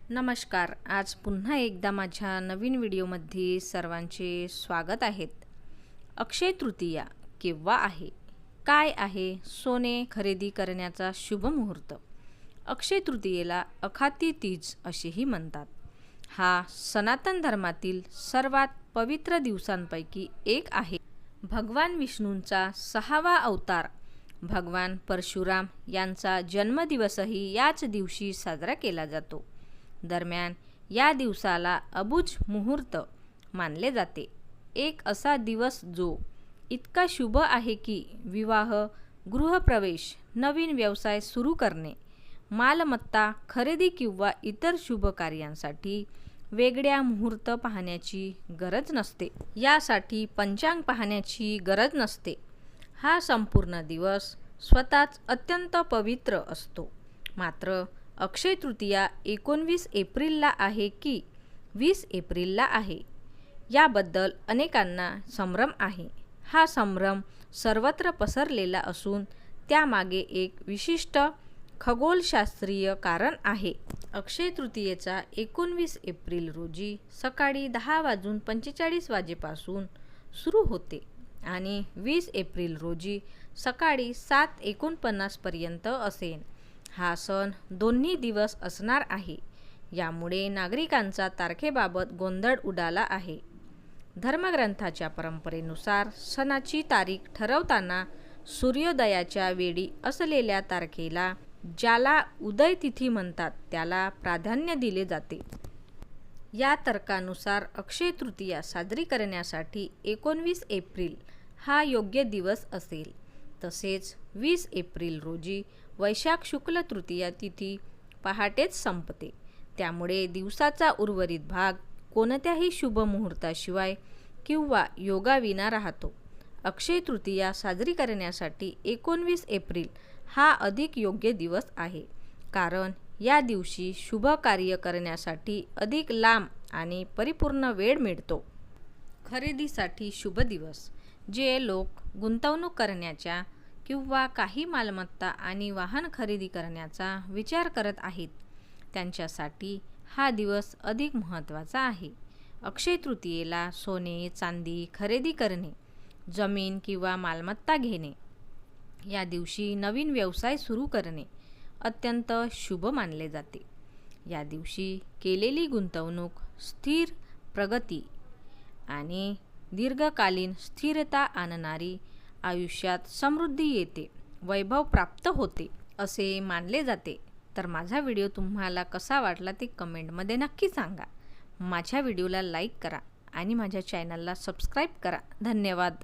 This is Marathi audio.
नमस्कार. आज पुन्हा एकदा माझ्या नवीन व्हिडिओमध्ये सर्वांचे स्वागत आहेत. अक्षय तृतीया केव्हा आहे? काय आहे सोने खरेदी करण्याचा शुभ मुहूर्त? अक्षय तृतीयेला अखाती तीज असेही म्हणतात. हा सनातन धर्मातील सर्वात पवित्र दिवसांपैकी एक आहे. भगवान विष्णूंचा 6वा अवतार भगवान परशुराम यांचा जन्मदिवसही याच दिवशी साजरा केला जातो. दरम्यान या दिवसाला अबुझ मुहूर्त मानले जाते. एक असा दिवस जो इतका शुभ आहे की विवाह, गृहप्रवेश, नवीन व्यवसाय सुरू करणे, मालमत्ता खरेदी किंवा इतर शुभ कार्यांसाठी वेगळ्या मुहूर्त पाहण्याची गरज नसते. यासाठी पंचांग पाहण्याची गरज नसते. हा संपूर्ण दिवस स्वतःच अत्यंत पवित्र असतो. मात्र अक्षय तृतीया 19 एप्रिलला आहे की 20 एप्रिलला आहे याबद्दल अनेकांना संभ्रम आहे. हा संभ्रम सर्वत्र पसरलेला असून त्यामागे एक विशिष्ट खगोलशास्त्रीय कारण आहे. अक्षय तृतीयेचा 19 एप्रिल रोजी सकाळी 10:45 वाजेपासून सुरू होते आणि 20 एप्रिल रोजी सकाळी 7:49 पर्यंत असेल. हा सण दोन्ही दिवस असणार आहे. यामुळे नागरिकांचा तारखेबाबत गोंधळ उडाला आहे. धर्मग्रंथाच्या परंपरेनुसार सणाची तारीख ठरवताना सूर्योदयाच्या वेळी असलेल्या तारखेला, ज्याला उदय तिथी म्हणतात, त्याला प्राधान्य दिले जाते. या तर्कानुसार अक्षय तृतीया साजरी करण्यासाठी 19 एप्रिल हा योग्य दिवस असेल. तसेच 20 एप्रिल रोजी वैशाख शुक्ल तृतीया तिथी पहाटेच संपते. त्यामुळे दिवसाचा उर्वरित भाग कोणत्याही शुभ मुहूर्ताशिवाय किंवा योगाविना राहतो. अक्षय तृतीया साजरी करण्यासाठी 19 एप्रिल हा अधिक योग्य दिवस आहे, कारण या दिवशी शुभ कार्य करण्यासाठी अधिक लांब आणि परिपूर्ण वेळ मिळतो. खरेदीसाठी शुभ दिवस. जे लोक गुंतवणूक करण्याच्या किंवा काही मालमत्ता आणि वाहन खरेदी करण्याचा विचार करत आहेत, त्यांच्यासाठी हा दिवस अधिक महत्त्वाचा आहे. अक्षय तृतीयेला सोने, चांदी खरेदी करणे, जमीन किंवा मालमत्ता घेणे, या दिवशी नवीन व्यवसाय सुरू करणे अत्यंत शुभ मानले जाते. या दिवशी केलेली गुंतवणूक स्थिर प्रगती आणि दीर्घकालीन स्थिरता आणणारी, आयुष्यात समृद्धी येते, वैभव प्राप्त होते असे मानले जाते. तर माझा व्हिडिओ तुम्हाला कसा वाटला ते कमेंटमध्ये नक्की सांगा. माझ्या व्हिडिओला लाईक करा आणि माझ्या चॅनलला सबस्क्राईब करा. धन्यवाद.